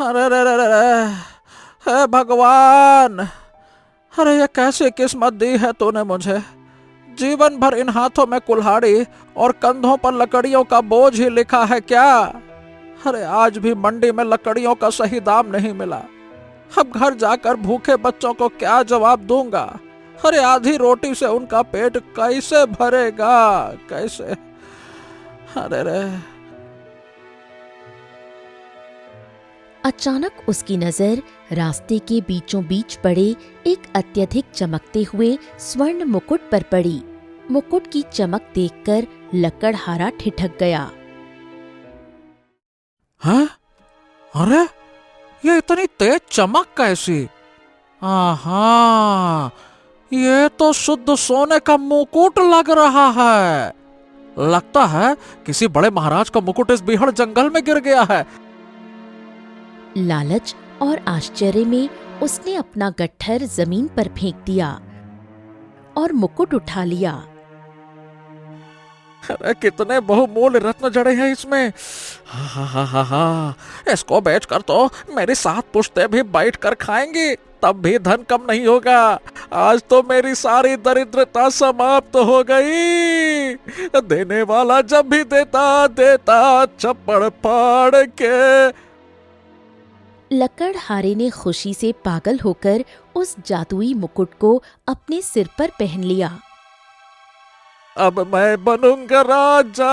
अरे रे रे रे रे, हे भगवान! अरे ये कैसी किस्मत दी है तूने मुझे। जीवन भर इन हाथों में कुल्हाड़ी और कंधों पर लकड़ियों का बोझ ही लिखा है क्या। अरे आज भी मंडी में लकड़ियों का सही दाम नहीं मिला। अब घर जाकर भूखे बच्चों को क्या जवाब दूंगा। अरे आधी रोटी से उनका पेट कैसे भरेगा, कैसे। अरे रे। अचानक उसकी नजर रास्ते के बीचों बीच पड़े एक अत्यधिक चमकते हुए स्वर्ण मुकुट पर पड़ी। मुकुट की चमक देखकर लकड़हारा ठिठक गया। हैं? अरे ये इतनी तेज चमक कैसी? आहा, ये तो शुद्ध सोने का मुकुट लग रहा है। लगता है किसी बड़े महाराज का मुकुट इस बीहड़ जंगल में गिर गया है। लालच और आश्चर्य में उसने अपना गट्ठर जमीन पर फेंक दिया और मुकुट उठा लिया। अरे कितने बहुमूल्य रत्न जड़े हैं इसमें। हा हा हा हा हा, इसको बेचकर तो मेरी 7 पुश्तें भी बैठ कर खाएंगी, तब भी धन कम नहीं होगा। आज तो मेरी सारी दरिद्रता समाप्त हो गई। देने वाला जब भी देता देता चप्पड़ फाड़ के। लकड़हारे ने खुशी से पागल होकर उस जादुई मुकुट को अपने सिर पर पहन लिया। अब मैं बनूंगा राजा।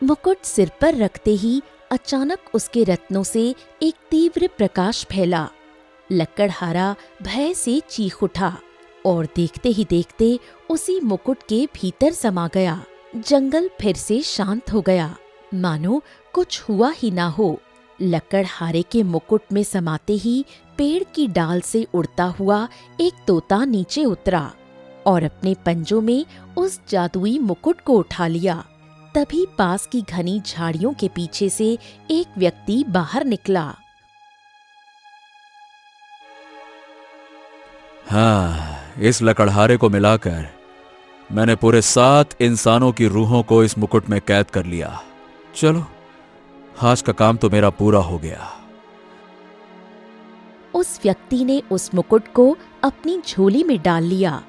मुकुट सिर पर रखते ही अचानक उसके रत्नों से एक तीव्र प्रकाश फैला। लकड़हारा भय से चीख उठा और देखते ही देखते उसी मुकुट के भीतर समा गया। जंगल फिर से शांत हो गया, मानो कुछ हुआ ही ना हो। लकड़हारे के मुकुट में समाते ही पेड़ की डाल से उड़ता हुआ एक तोता नीचे उतरा और अपने पंजों में उस जादुई मुकुट को उठा लिया। तभी पास की घनी झाड़ियों के पीछे से एक व्यक्ति बाहर निकला। हाँ, इस लकड़हारे को मिलाकर मैंने पूरे 7 इंसानों की रूहों को इस मुकुट में कैद कर लिया। चलो, आज का काम तो मेरा पूरा हो गया। उस व्यक्ति ने उस मुकुट को अपनी झोली में डाल लिया।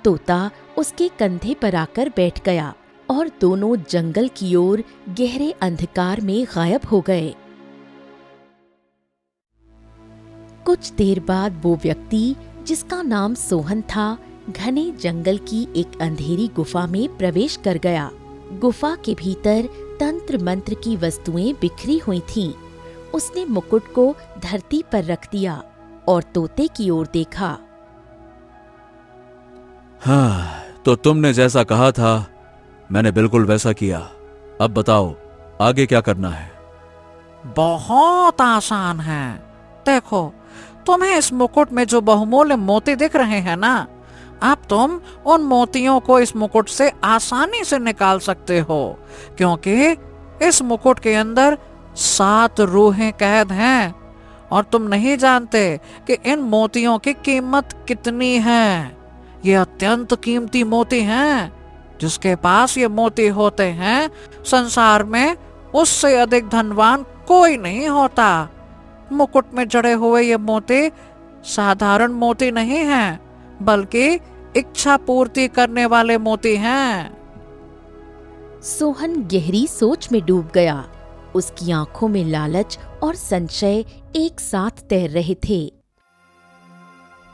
तोता उसके कंधे पर आकर बैठ गया और दोनों जंगल की ओर गहरे अंधकार में गायब हो गए। कुछ देर बाद वो व्यक्ति, जिसका नाम सोहन था, घने जंगल की एक अंधेरी गुफा में प्रवेश कर गया। गुफा के भीतर तंत्र मंत्र की वस्तुएं बिखरी हुई थीं। उसने मुकुट को धरती पर रख दिया और तोते की ओर देखा। हाँ, तो तुमने जैसा कहा था मैंने बिल्कुल वैसा किया। अब बताओ आगे क्या करना है? बहुत आसान है। देखो, तुम्हें इस मुकुट में जो बहुमूल्य मोती दिख रहे हैं ना, अब तुम उन मोतियों को इस मुकुट से आसानी से निकाल सकते हो, क्योंकि इस मुकुट के अंदर 7 रूहें कैद हैं और तुम नहीं जानते कि इन मोतियों की कीमत कितनी है। ये अत्यंत कीमती मोती हैं। जिसके पास ये मोती होते हैं, संसार में उससे अधिक धनवान कोई नहीं होता। मुकुट में जड़े हुए ये मोती साधारण मोती नहीं हैं, बल्कि इच्छा पूर्ति करने वाले मोती हैं। सोहन गहरी सोच में डूब गया। उसकी आंखों में लालच और संशय एक साथ तैर रहे थे।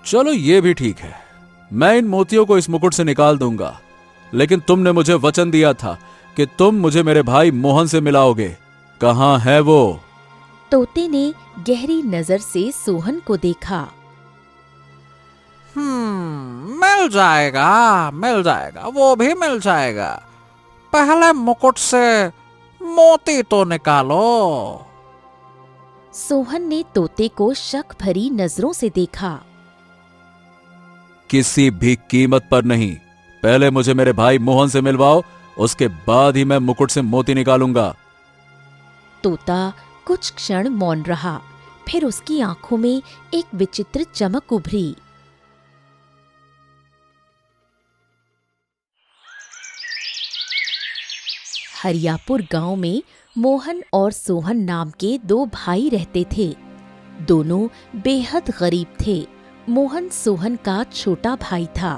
चलो ये भी ठीक है, मैं इन मोतियों को इस मुकुट से निकाल दूंगा, लेकिन तुमने मुझे वचन दिया था कि तुम मुझे मेरे भाई मोहन से मिलाओगे। कहाँ है वो? तोते ने गहरी नजर से सोहन को देखा। मिल जाएगा, मिल जाएगा, वो भी मिल जाएगा। पहले मुकुट से मोती तो निकालो। सोहन ने तोते को शक भरी नजरों से देखा। किसी भी कीमत पर नहीं, पहले मुझे मेरे भाई मोहन से मिलवाओ, उसके बाद ही मैं मुकुट से मोती निकालूंगा। तोता कुछ क्षण मौन रहा, फिर उसकी आंखों में एक विचित्र चमक उभरी। हरियापुर गांव में मोहन और सोहन नाम के दो भाई रहते थे। दोनों बेहद गरीब थे। मोहन सोहन का छोटा भाई था।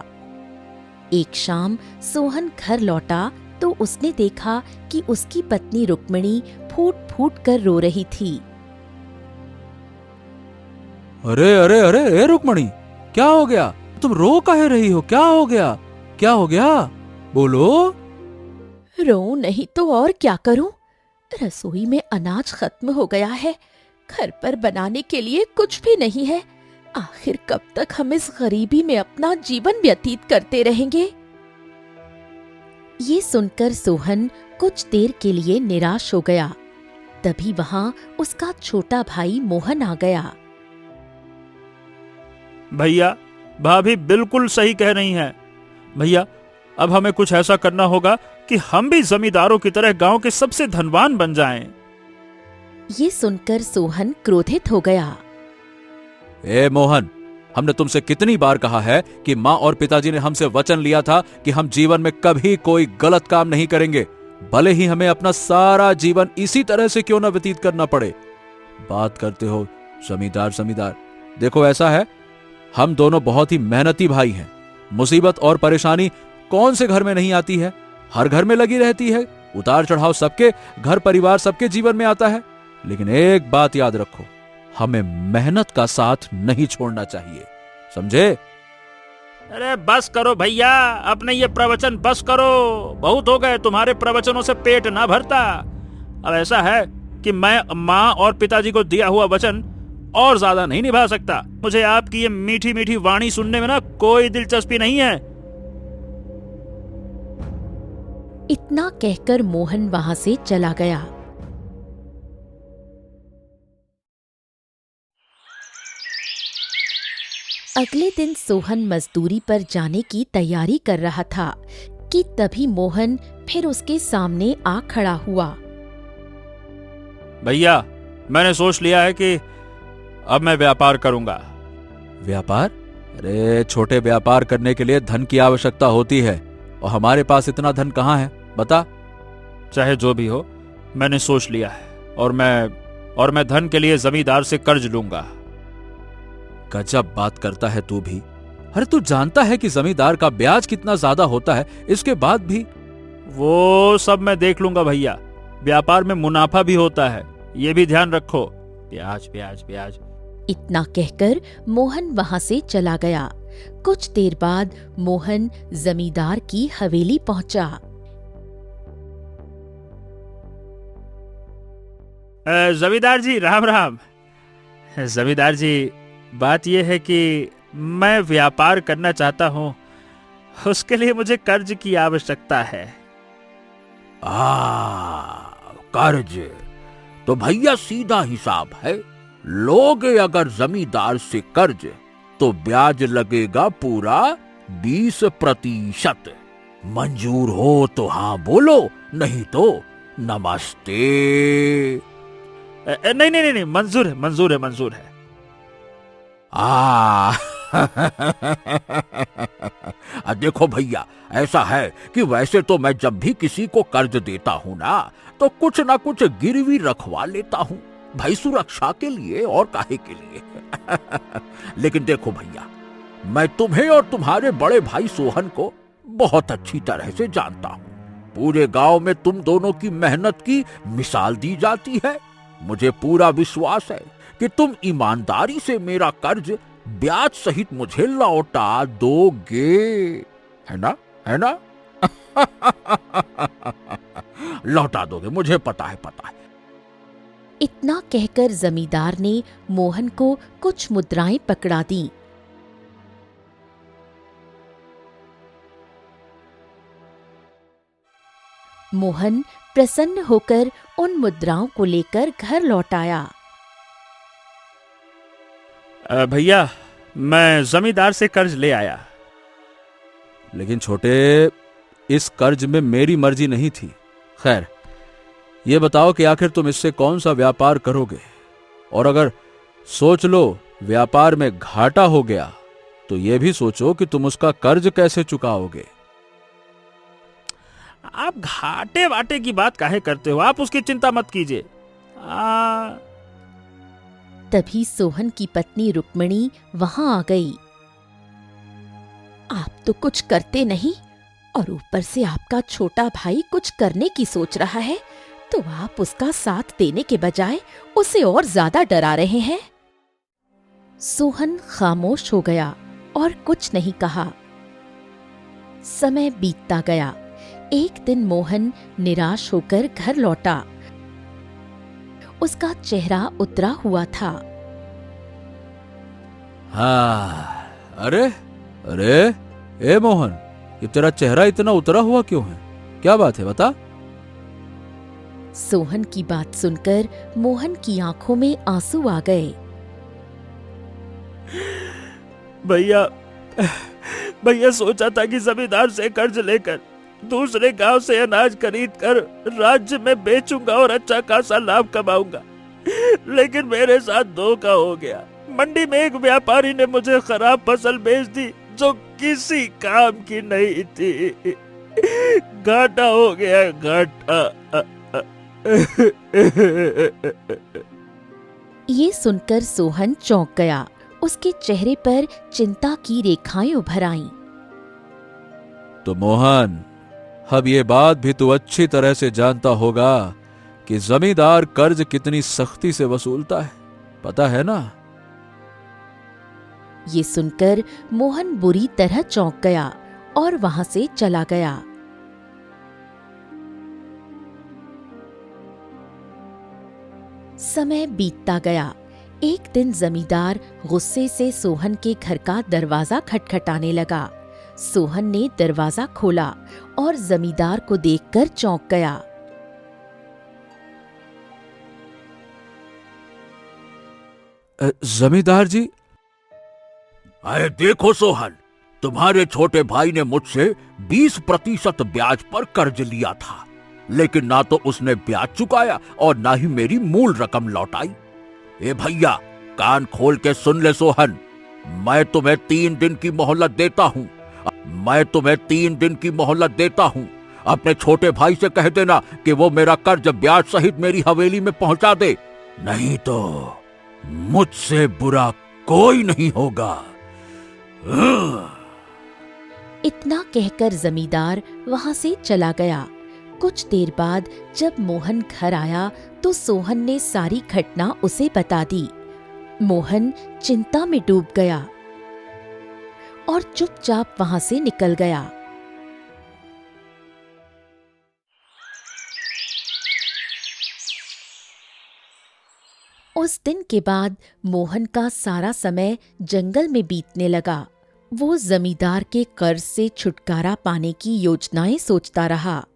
एक शाम सोहन घर लौटा तो उसने देखा कि उसकी पत्नी रुक्मिणी फूट फूट कर रो रही थी। अरे अरे अरे ए रुक्मणी, क्या हो गया? तुम रो काहे रही हो? क्या हो गया? क्या हो गया? बोलो। रो नहीं तो और क्या करूं? रसोई में अनाज खत्म हो गया है। घर पर बनाने के लिए कुछ भी नहीं है। आखिर कब तक हम इस गरीबी में अपना जीवन व्यतीत करते रहेंगे? ये सुनकर सोहन कुछ देर के लिए निराश हो गया। तभी वहां उसका छोटा भाई मोहन आ गया। भैया, भाभी बिल्कुल सही कह रही हैं। भैया, अब हमें कुछ ऐसा करना होगा कि हम भी जमींदारों की तरह गांव के सबसे धनवान बन जाएं। ये सुनकर सोहन क्रोधित हो गया। ए मोहन, हमने तुमसे कितनी बार कहा है कि माँ और पिताजी ने हमसे वचन लिया था कि हम जीवन में कभी कोई गलत काम नहीं करेंगे, भले ही हमें अपना सारा जीवन इसी तरह से क्यों न व्यतीत करना पड़े। बात करते हो जमींदार जमींदार। देखो ऐसा है, हम दोनों बहुत ही मेहनती भाई हैं। मुसीबत और परेशानी कौन से घर में नहीं आती है? हर घर में लगी रहती है। उतार चढ़ाव सबके घर परिवार सबके जीवन में आता है। लेकिन एक बात याद रखो, हमें मेहनत का साथ नहीं छोड़ना चाहिए, समझे? अरे बस करो भैया, अपने ये प्रवचन बस करो। बहुत हो गए, तुम्हारे प्रवचनों से पेट ना भरता। अब ऐसा है कि मैं माँ और पिताजी को दिया हुआ वचन और ज्यादा नहीं निभा सकता। मुझे आपकी ये मीठी मीठी वाणी सुनने में ना कोई दिलचस्पी नहीं है। इतना कहकर मोहन वहां से चला गया। अगले दिन सोहन मजदूरी पर जाने की तैयारी कर रहा था कि तभी मोहन फिर उसके सामने आ खड़ा हुआ। भैया, मैंने सोच लिया है कि अब मैं व्यापार करूंगा। व्यापार? अरे छोटे व्यापार करने के लिए धन की आवश्यकता होती है, और हमारे पास इतना धन कहाँ है, बता। चाहे जो भी हो, मैंने सोच लिया है, और मैं धन के लिए जमींदार से कर्ज लूंगा। गजब बात करता है तू भी। अरे तू जानता है कि जमींदार का ब्याज कितना ज्यादा होता है? इसके बाद भी। वो सब मैं देख लूंगा भैया। व्यापार में मुनाफा भी होता है, ये भी ध्यान रखो। ब्याज ब्याज ब्याज। इतना कहकर मोहन वहां से चला गया। कुछ देर बाद मोहन जमींदार की हवेली पहुंचा। जमींदार जी, राम राम। जमींदार जी, बात यह है कि मैं व्यापार करना चाहता हूँ, उसके लिए मुझे कर्ज की आवश्यकता है। कर्ज तो भैया सीधा हिसाब है। लोगे अगर जमींदार से कर्ज तो ब्याज लगेगा पूरा 20%। मंजूर हो तो हाँ बोलो, नहीं तो नमस्ते। नहीं नहीं नहीं, मंजूर है मंजूर है मंजूर है। देखो भैया, ऐसा है कि वैसे तो मैं जब भी किसी को कर्ज देता हूं ना, तो कुछ ना कुछ गिरवी रखवा लेता हूं, भाई सुरक्षा के लिए और काहे के लिए। लेकिन देखो भैया, मैं तुम्हें और तुम्हारे बड़े भाई सोहन को बहुत अच्छी तरह से जानता हूं। पूरे गांव में तुम दोनों की मेहनत की मिसाल दी जाती है। मुझे पूरा विश्वास है कि तुम ईमानदारी से मेरा कर्ज ब्याज सहित मुझे लौटा दोगे, है ना? है ना? लौटा दोगे, मुझे पता है, पता है। इतना कहकर जमींदार ने मोहन को कुछ मुद्राएं पकड़ा दी। मोहन प्रसन्न होकर उन मुद्राओं को लेकर घर लौट आया। भैया, मैं जमींदार से कर्ज ले आया। लेकिन छोटे, इस कर्ज में मेरी मर्जी नहीं थी। खैर, ये बताओ कि आखिर तुम इससे कौन सा व्यापार करोगे? और अगर सोच लो व्यापार में घाटा हो गया, तो ये भी सोचो कि तुम उसका कर्ज कैसे चुकाओगे। आप घाटे वाटे की बात काहे करते हो? आप उसकी चिंता मत कीजिए। तभी सोहन की पत्नी रुक्मिणी वहां आ गई। आप तो कुछ करते नहीं और ऊपर से आपका छोटा भाई कुछ करने की सोच रहा है, तो आप उसका साथ देने के बजाय उसे और ज्यादा डरा रहे हैं। सोहन खामोश हो गया और कुछ नहीं कहा। समय बीतता गया। एक दिन मोहन निराश होकर घर लौटा। उसका चेहरा उतरा हुआ था। हाँ, अरे अरे ए मोहन, ये तेरा चेहरा इतना उतरा हुआ क्यों है? क्या बात है, बता। सोहन की बात सुनकर मोहन की आंखों में आंसू आ गए। भैया सोचा था कि जमींदार से कर्ज लेकर दूसरे गांव से अनाज खरीद कर राज्य में बेचूंगा और अच्छा खासा लाभ कमाऊंगा, लेकिन मेरे साथ धोखा हो गया। मंडी में एक व्यापारी ने मुझे खराब फसल बेच दी जो किसी काम की नहीं थी। घाटा हो गया, घाटा। ये सुनकर सोहन चौंक गया। उसके चेहरे पर चिंता की रेखाएं उभर आईं। तो मोहन, अब ये बात भी तू अच्छी तरह से जानता होगा कि जमींदार कर्ज कितनी सख्ती से वसूलता है, पता है ना? ये सुनकर मोहन बुरी तरह चौंक गया और वहां से चला गया। समय बीतता गया। एक दिन जमींदार गुस्से से सोहन के घर का दरवाजा खटखटाने लगा। सोहन ने दरवाजा खोला और जमींदार को देखकर चौंक गया। जमींदार जी। अरे देखो सोहन, तुम्हारे छोटे भाई ने मुझसे 20% ब्याज पर कर्ज लिया था, लेकिन ना तो उसने ब्याज चुकाया और ना ही मेरी मूल रकम लौटाई। ए भैया, कान खोल के सुन ले सोहन, मैं तुम्हें 3 दिन की मोहलत देता हूँ। अपने छोटे भाई से कह देना कि वो मेरा कर्ज ब्याज सहित मेरी हवेली में पहुंचा दे, नहीं तो मुझसे बुरा कोई नहीं होगा। इतना कहकर जमींदार वहां से चला गया। कुछ देर बाद जब मोहन घर आया तो सोहन ने सारी घटना उसे बता दी। मोहन चिंता में डूब गया और चुपचाप वहां से निकल गया। उस दिन के बाद मोहन का सारा समय जंगल में बीतने लगा। वो जमींदार के कर्ज से छुटकारा पाने की योजनाएं सोचता रहा।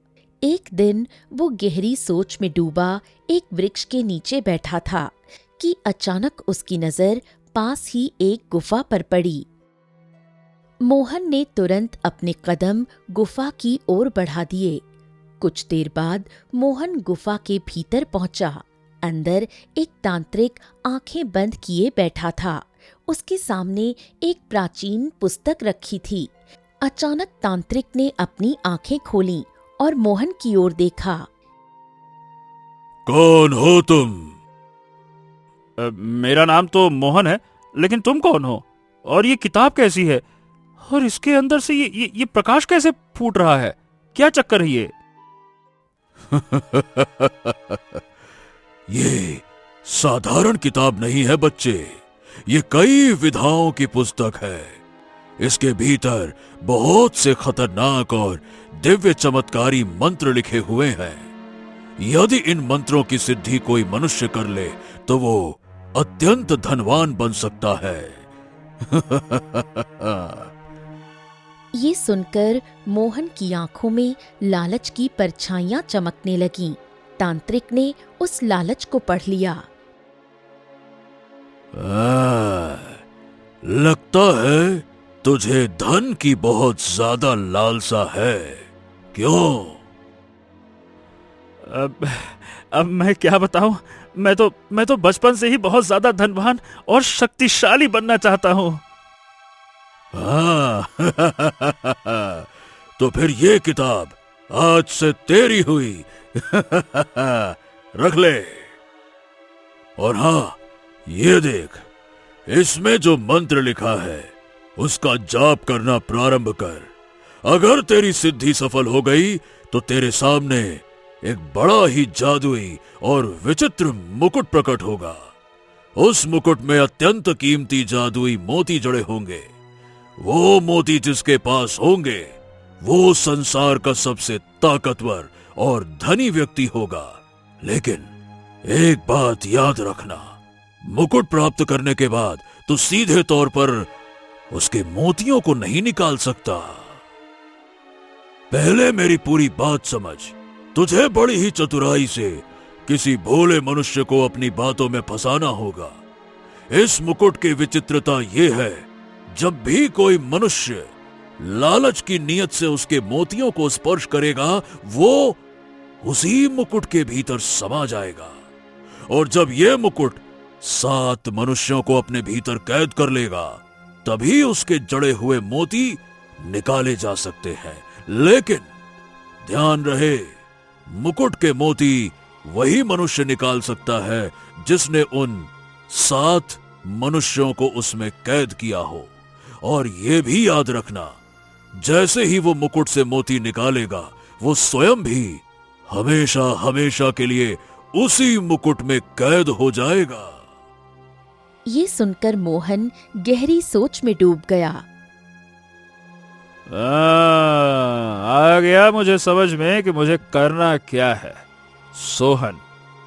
एक दिन वो गहरी सोच में डूबा एक वृक्ष के नीचे बैठा था कि अचानक उसकी नजर पास ही एक गुफा पर पड़ी। मोहन ने तुरंत अपने कदम गुफा की ओर बढ़ा दिए। कुछ देर बाद मोहन गुफा के भीतर पहुंचा। अंदर एक तांत्रिक आंखें बंद किए बैठा था। उसके सामने एक प्राचीन पुस्तक रखी थी। अचानक तांत्रिक ने अपनी आंखें खोलीं और मोहन की ओर देखा। कौन हो तुम? मेरा नाम तो मोहन है, लेकिन तुम कौन हो? और ये किताब कैसी है? और इसके अंदर से ये प्रकाश कैसे फूट रहा है? क्या चक्कर है ये? ये साधारण किताब नहीं है बच्चे, ये कई विधाओं की पुस्तक है। इसके भीतर बहुत से खतरनाक और दिव्य चमत्कारी मंत्र लिखे हुए हैं। यदि इन मंत्रों की सिद्धि कोई मनुष्य कर ले तो वो अत्यंत धनवान बन सकता है। ये सुनकर मोहन की आंखों में लालच की परछाइयां चमकने लगीं। तांत्रिक ने उस लालच को पढ़ लिया। लगता है तुझे धन की बहुत ज्यादा लालसा है, क्यों? अब मैं क्या बताऊं? मैं तो बचपन से ही बहुत ज्यादा धनवान और शक्तिशाली बनना चाहता हूं। हाँ। तो फिर ये किताब आज से तेरी हुई। रख ले। और हाँ, ये देख, इसमें जो मंत्र लिखा है उसका जाप करना प्रारंभ कर। अगर तेरी सिद्धि सफल हो गई तो तेरे सामने एक बड़ा ही जादुई और विचित्र मुकुट प्रकट होगा। उस मुकुट में अत्यंत कीमती जादुई मोती जड़े होंगे। वो मोती जिसके पास होंगे वो संसार का सबसे ताकतवर और धनी व्यक्ति होगा। लेकिन एक बात याद रखना, मुकुट प्राप्त करने के बाद तू सीधे तौर पर उसके मोतियों को नहीं निकाल सकता। पहले मेरी पूरी बात समझ। तुझे बड़ी ही चतुराई से किसी भोले मनुष्य को अपनी बातों में फंसाना होगा। इस मुकुट की विचित्रता यह है, जब भी कोई मनुष्य लालच की नीयत से उसके मोतियों को स्पर्श करेगा वो उसी मुकुट के भीतर समा जाएगा। और जब यह मुकुट 7 मनुष्यों को अपने भीतर कैद कर लेगा तभी उसके जड़े हुए मोती निकाले जा सकते हैं। लेकिन ध्यान रहे, मुकुट के मोती वही मनुष्य निकाल सकता है जिसने उन 7 मनुष्यों को उसमें कैद किया हो। और यह भी याद रखना, जैसे ही वो मुकुट से मोती निकालेगा वो स्वयं भी हमेशा हमेशा के लिए उसी मुकुट में कैद हो जाएगा। ये सुनकर मोहन गहरी सोच में डूब गया। आ गया मुझे समझ में कि मुझे करना क्या है। सोहन,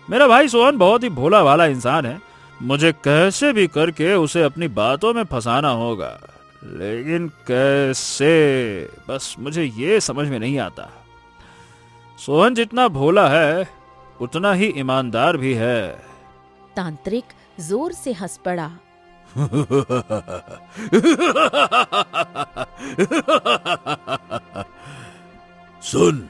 मेरा भाई सोहन बहुत ही भोला भाला इंसान है। मुझे कैसे भी करके उसे अपनी बातों में फंसाना होगा, लेकिन कैसे, बस मुझे ये समझ में नहीं आता। सोहन जितना भोला है उतना ही ईमानदार भी है। तांत्रिक जोर से हंस पड़ा। सुन,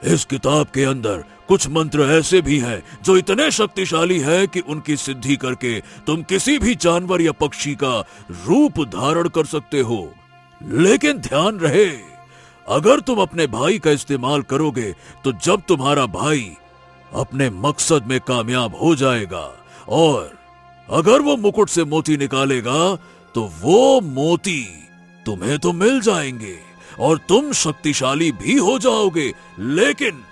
इस किताब के अंदर कुछ मंत्र ऐसे भी हैं जो इतने शक्तिशाली हैं कि उनकी सिद्धि करके तुम किसी भी जानवर या पक्षी का रूप धारण कर सकते हो। लेकिन ध्यान रहे, अगर तुम अपने भाई का इस्तेमाल करोगे तो जब तुम्हारा भाई अपने मकसद में कामयाब हो जाएगा और अगर वो मुकुट से मोती निकालेगा तो वो मोती तुम्हें तो मिल जाएंगे और तुम शक्तिशाली भी हो जाओगे, लेकिन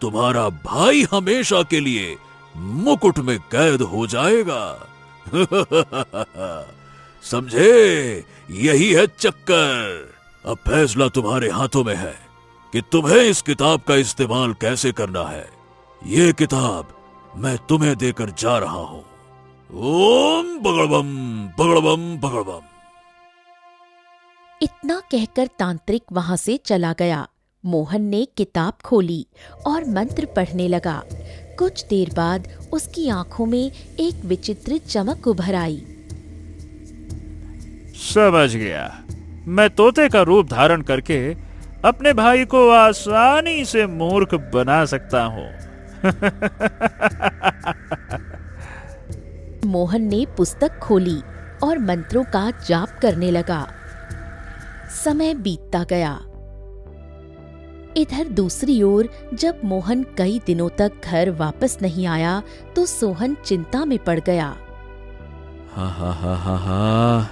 तुम्हारा भाई हमेशा के लिए मुकुट में कैद हो जाएगा। समझे? यही है चक्कर। अब फैसला तुम्हारे हाथों में है कि तुम्हें इस किताब का इस्तेमाल कैसे करना है। ये किताब मैं तुम्हें देकर जा रहा हूं। ओम बगड़बम बगड़बम बगड़बम। इतना कहकर तांत्रिक वहां से चला गया। मोहन ने किताब खोली और मंत्र पढ़ने लगा। कुछ देर बाद उसकी आंखों में एक विचित्र चमक उभर आई। समझ गया, मैं तोते का रूप धारण करके अपने भाई को आसानी से मूर्ख बना सकता हूँ। मोहन ने पुस्तक खोली और मंत्रों का जाप करने लगा। समय बीतता गया। इधर दूसरी ओर जब मोहन कई दिनों तक घर वापस नहीं आया तो सोहन चिंता में पड़ गया। हा,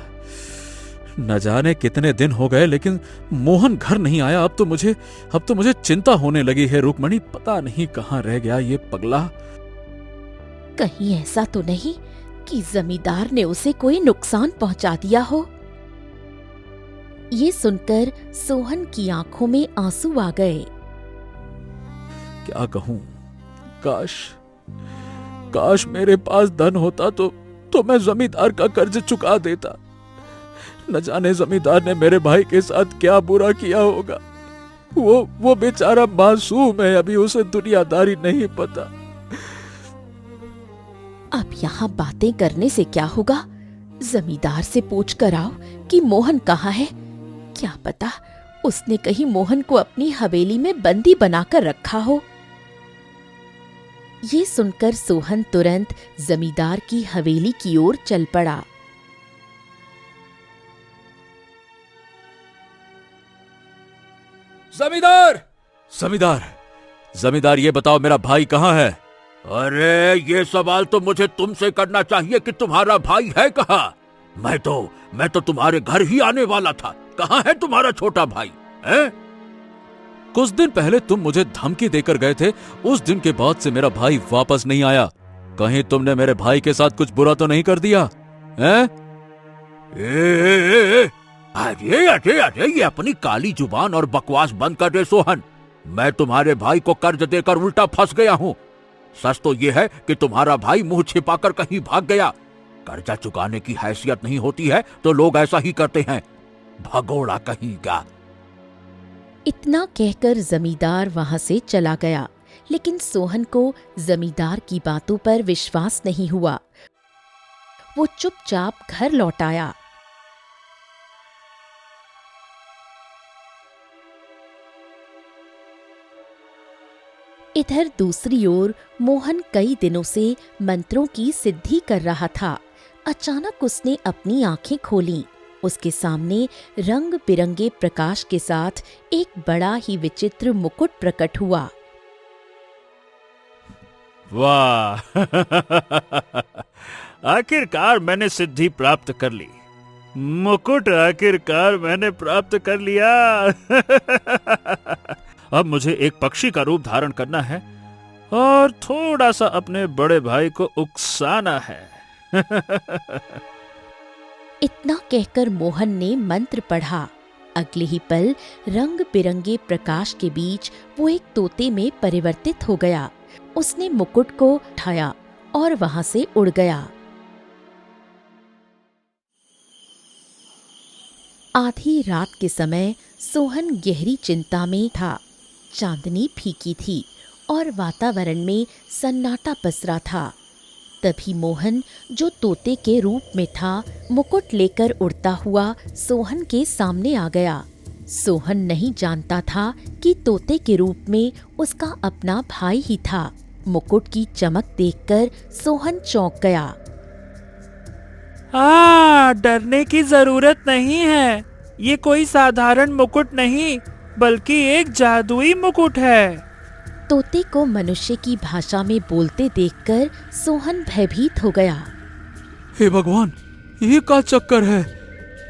न जाने कितने दिन हो गए लेकिन मोहन घर नहीं आया। अब तो मुझे चिंता होने लगी है। रुक्मणी, पता नहीं कहाँ रह गया ये पगला। कहीं ऐसा तो नहीं कि जमींदार ने उसे कोई नुकसान पहुंचा दिया हो। ये सुनकर सोहन की आंखों में आंसू आ गए। क्या कहूं, काश मेरे पास धन होता तो मैं जमींदार का कर्ज चुका देता। न जाने जमींदार ने मेरे भाई के साथ क्या बुरा किया होगा। वो बेचारा मासूम है, अभी उसे दुनियादारी नहीं पता। अब यहाँ बातें करने से क्या होगा? जमींदार से पूछ कर आओ कि मोहन कहाँ है। क्या पता उसने कहीं मोहन को अपनी हवेली में बंदी बनाकर रखा हो। ये सुनकर सोहन तुरंत जमींदार की हवेली की ओर चल पड़ा। जमींदार, जमींदार, जमींदार ये बताओ मेरा भाई कहाँ है? अरे ये सवाल तो मुझे तुमसे करना चाहिए कि तुम्हारा भाई है कहाँ। मैं तो तुम्हारे घर ही आने वाला था। कहाँ है तुम्हारा छोटा भाई है? कुछ दिन पहले तुम मुझे धमकी देकर गए थे, उस दिन के बाद से मेरा भाई वापस नहीं आया। कहीं तुमने मेरे भाई के साथ कुछ बुरा तो नहीं कर दिया हैं? अरे ये अपनी काली जुबान और बकवास बंद कर दे सोहन। मैं तुम्हारे भाई को कर्ज देकर उल्टा फंस गया हूँ। सच तो ये है कि तुम्हारा भाई मुंह छिपाकर कहीं भाग गया। कर्जा चुकाने की हैसियत नहीं होती है तो लोग ऐसा ही करते हैं। भगोड़ा कहीं का। इतना कहकर जमींदार वहां से चला गया, लेकिन सोहन को जमींदार की बातों पर विश्वास नहीं हुआ। वो चुपचाप घर लौट आया। इधर दूसरी ओर मोहन कई दिनों से मंत्रों की सिद्धि कर रहा था। अचानक उसने अपनी आंखें खोलीं। उसके सामने रंग बिरंगे प्रकाश के साथ एक बड़ा ही विचित्र मुकुट प्रकट हुआ। वाह आखिरकार मैंने सिद्धि प्राप्त कर ली। मुकुट आखिरकार मैंने प्राप्त कर लिया। अब मुझे एक पक्षी का रूप धारण करना है और थोड़ा सा अपने बड़े भाई को उकसाना है। इतना कहकर मोहन ने मंत्र पढ़ा। अगले ही पल रंग बिरंगे प्रकाश के बीच वो एक तोते में परिवर्तित हो गया। उसने मुकुट को उठाया और वहां से उड़ गया। आधी रात के समय सोहन गहरी चिंता में था। चांदनी फीकी थी और वातावरण में सन्नाटा पसरा था। तभी मोहन, जो तोते के रूप में था, मुकुट लेकर उड़ता हुआ सोहन के सामने आ गया। सोहन नहीं जानता था कि तोते के रूप में उसका अपना भाई ही था। मुकुट की चमक देखकर सोहन चौंक गया। डरने की जरूरत नहीं है। ये कोई साधारण मुकुट नहीं बल्कि एक जादुई मुकुट है। तोते को मनुष्य की भाषा में बोलते देखकर सोहन भयभीत हो गया। हे भगवान, ये क्या चक्कर है?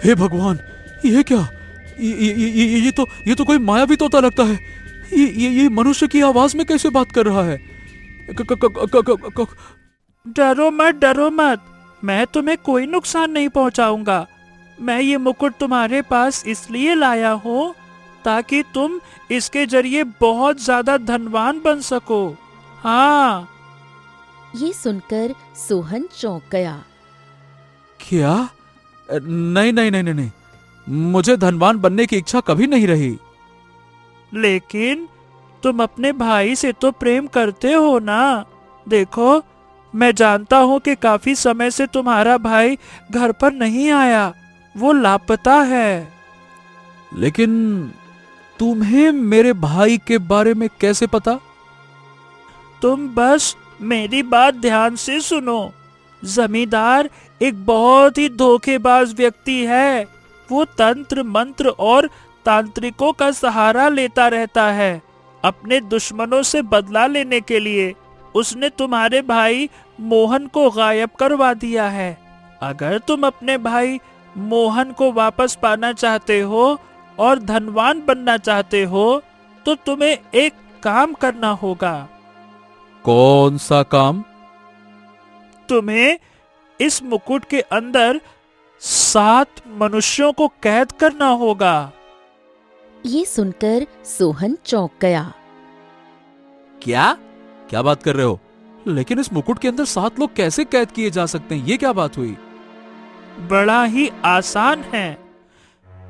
हे भगवान, ये क्या? ये तो कोई मायावी तोता लगता है। ये मनुष्य की आवाज में कैसे बात कर रहा है? डरो मत, मैं तुम्हें कोई नुकसान नहीं पहुंचाऊंगा। मैं ये मुकुट तुम्हारे पास इसलिए लाया हूँ ताकि तुम इसके जरिए बहुत ज्यादा धनवान बन सको। हाँ। ये सुनकर सोहन चौंक गया। क्या? नहीं, मुझे धनवान बनने की इच्छा कभी नहीं रही। लेकिन तुम अपने भाई से तो प्रेम करते हो ना। देखो, मैं जानता हूँ कि काफी समय से तुम्हारा भाई घर पर नहीं आया, वो लापता है। लेकिन तुम्हें मेरे भाई के बारे में कैसे पता? तुम बस मेरी बात ध्यान से सुनो। जमींदार एक बहुत ही धोखेबाज व्यक्ति है। वो तंत्र मंत्र और तांत्रिकों का सहारा लेता रहता है अपने दुश्मनों से बदला लेने के लिए। उसने तुम्हारे भाई मोहन को गायब करवा दिया है। अगर तुम अपने भाई मोहन को वापस पाना चाहते हो और धनवान बनना चाहते हो तो तुम्हें एक काम करना होगा। कौन सा काम? तुम्हें इस मुकुट के अंदर 7 मनुष्यों को कैद करना होगा। ये सुनकर सोहन चौंक गया। क्या बात कर रहे हो? लेकिन इस मुकुट के अंदर 7 लोग कैसे कैद किए जा सकते हैं? ये क्या बात हुई? बड़ा ही आसान है।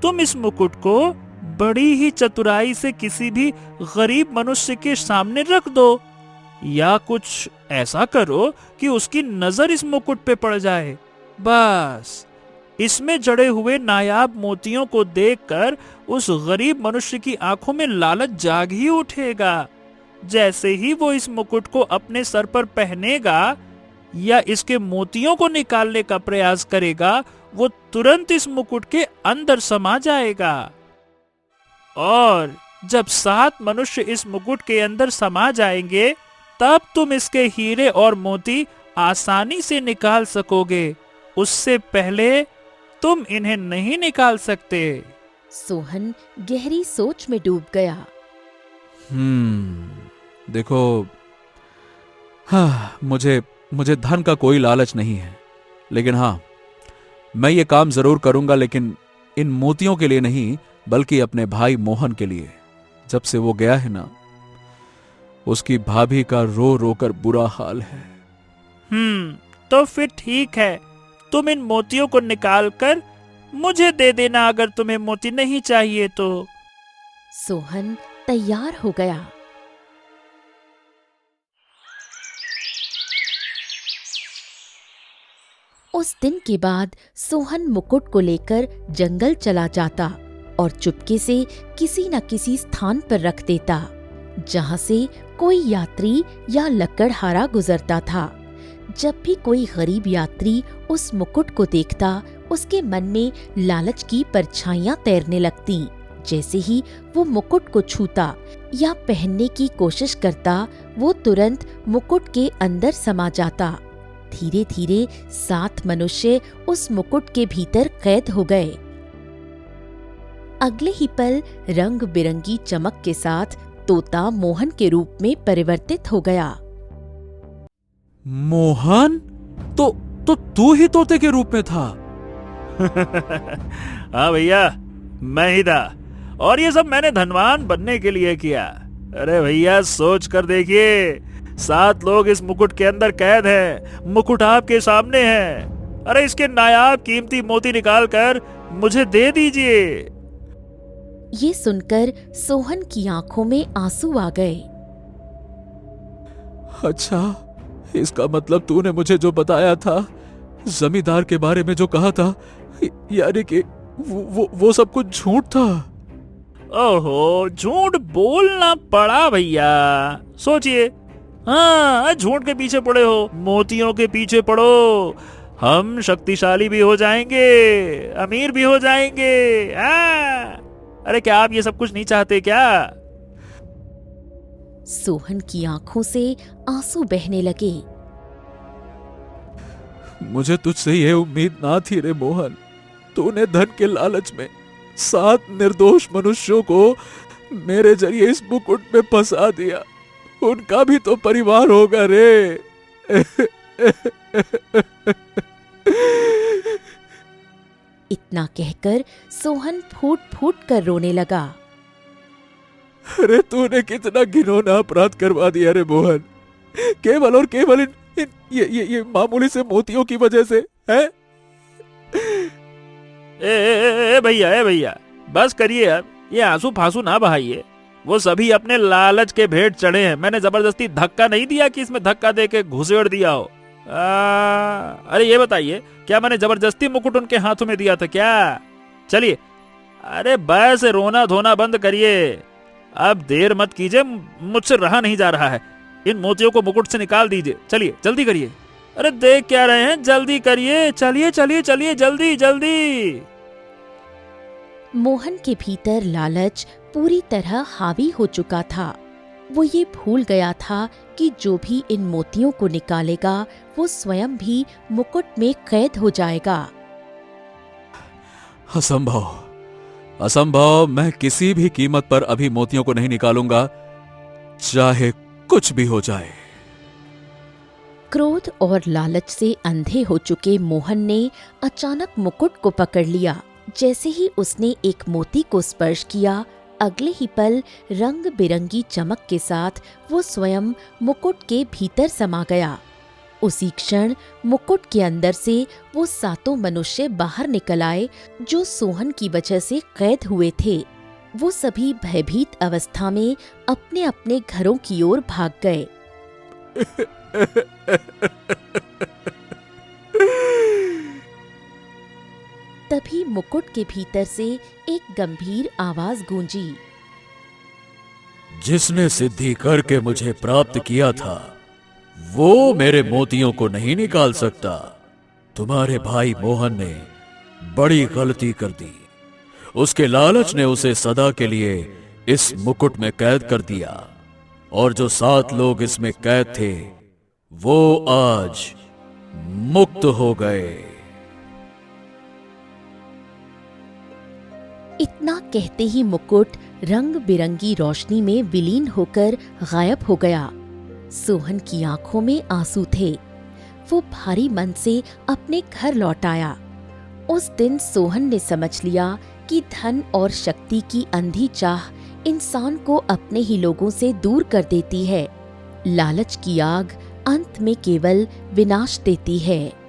तुम इस मुकुट को बड़ी ही चतुराई से किसी भी गरीब मनुष्य के सामने रख दो, या कुछ ऐसा करो कि उसकी नजर इस मुकुट पे पड़ जाए। बस इसमें जड़े हुए नायाब मोतियों को देखकर उस गरीब मनुष्य की आंखों में लालच जाग ही उठेगा। जैसे ही वो इस मुकुट को अपने सर पर पहनेगा या इसके मोतियों को निकालने का प्रयास करेगा, वो तुरंत इस मुकुट के अंदर समा जाएगा और जब 7 मनुष्य इस मुकुट के अंदर समा जाएंगे तब तुम इसके हीरे और मोती आसानी से निकाल सकोगे। उससे पहले तुम इन्हें नहीं निकाल सकते। सोहन गहरी सोच में डूब गया। देखो, हाँ, मुझे धन का कोई लालच नहीं है, लेकिन हाँ, मैं ये काम जरूर करूंगा, लेकिन इन मोतियों के लिए नहीं, बल्कि अपने भाई मोहन के लिए। जब से वो गया है ना, उसकी भाभी का रो रो कर बुरा हाल है। तो फिर ठीक है, तुम इन मोतियों को निकाल कर मुझे दे देना अगर तुम्हें मोती नहीं चाहिए तो। सोहन तैयार हो गया। उस दिन के बाद सोहन मुकुट को लेकर जंगल चला जाता और चुपके से किसी न किसी स्थान पर रख देता, जहां से कोई यात्री या लकड़हारा गुजरता था। जब भी कोई गरीब यात्री उस मुकुट को देखता, उसके मन में लालच की परछाइयां तैरने लगती। जैसे ही वो मुकुट को छूता या पहनने की कोशिश करता, वो तुरंत मुकुट के अंदर समा जाता। धीरे धीरे 7 मनुष्य उस मुकुट के भीतर कैद हो गए। अगले ही पल रंग बिरंगी चमक के साथ तोता मोहन के रूप में परिवर्तित हो गया। मोहन? तो तू ही तोते के रूप में था? हाँ भैया, मैं ही था, और ये सब मैंने धनवान बनने के लिए किया। अरे भैया, सोच कर देखिए, 7 लोग इस मुकुट के अंदर कैद हैं, मुकुट आपके सामने है। अरे इसके नायाब कीमती मोती निकाल कर मुझे दे दीजिए। ये सुनकर सोहन की आंखों में आंसू आ गए। अच्छा, इसका मतलब तूने मुझे जो बताया था, जमींदार के बारे में जो कहा था, यानी कि वो सब कुछ झूठ था। ओहो, झूठ बोलना पड़ा भैया। सोचिए, हाँ, झूठ के पीछे पड़े हो, मोतियों के पीछे पड़ो। हम शक्तिशाली भी हो जाएंगे, अमीर भी हो जाएंगे। अरे क्या आप ये सब कुछ नहीं चाहते क्या? सोहन की आंखों से आंसू बहने लगे। मुझे तुझसे ये उम्मीद ना थी रे मोहन। तूने धन के लालच में 7 निर्दोष मनुष्यों को मेरे जरिए इस मुकुट में फंसा दिया। उनका भी तो परिवार होगा रे। इतना कहकर सोहन फूट फूट कर रोने लगा। अरे तूने कितना घिनौना अपराध करवा दिया रे मोहन, केवल और केवल ये मामूली से मोतियों की वजह से है? ए भैया, बस करिए अब, ये आंसू फांसू ना बहाइए। वो सभी अपने लालच के भेंट चढ़े हैं। मैंने जबरदस्ती धक्का नहीं दिया कि इसमें धक्का दे के घुसेड़ दिया हो। अरे ये बताइए, क्या मैंने जबरदस्ती मुकुट उनके हाथों में दिया था क्या? चलिए, अरे बस रोना धोना बंद करिए, अब देर मत कीजिए, मुझसे रहा नहीं जा रहा है। इन मोतियों को मुकुट से निकाल दीजिए, चलिए जल्दी करिए। अरे देख क्या रहे हैं, जल्दी करिए, चलिए चलिए चलिए, जल्दी जल्दी। मोहन के भीतर लालच पूरी तरह हावी हो चुका था। वो ये भूल गया था कि जो भी इन मोतियों को निकालेगा, वो स्वयं भी मुकुट में कैद हो जाएगा। असंभव, असंभव। मैं किसी भी कीमत पर अभी मोतियों को नहीं निकालूंगा, चाहे कुछ भी हो जाए। क्रोध और लालच से अंधे हो चुके मोहन ने अचानक मुकुट को पकड़ लिया। जैसे ही उसने एक मोती को स्पर्श किया, अगले ही पल रंग बिरंगी चमक के साथ वो स्वयं मुकुट के भीतर समा गया। उसी क्षण मुकुट के अंदर से वो 7 मनुष्य बाहर निकल आए, जो सोहन की वजह से कैद हुए थे। वो सभी भयभीत अवस्था में अपने अपने घरों की ओर भाग गए। तभी मुकुट के भीतर से एक गंभीर आवाज गूंजी। जिसने सिद्धि करके मुझे प्राप्त किया था, वो मेरे मोतियों को नहीं निकाल सकता। तुम्हारे भाई मोहन ने बड़ी गलती कर दी। उसके लालच ने उसे सदा के लिए इस मुकुट में कैद कर दिया और जो 7 लोग इसमें कैद थे वो आज मुक्त हो गए। इतना कहते ही मुकुट रंग बिरंगी रोशनी में विलीन होकर गायब हो गया। सोहन की आंखों में आंसू थे। वो भारी मन से अपने घर लौट आया। उस दिन सोहन ने समझ लिया कि धन और शक्ति की अंधी चाह इंसान को अपने ही लोगों से दूर कर देती है। लालच की आग अंत में केवल विनाश देती है।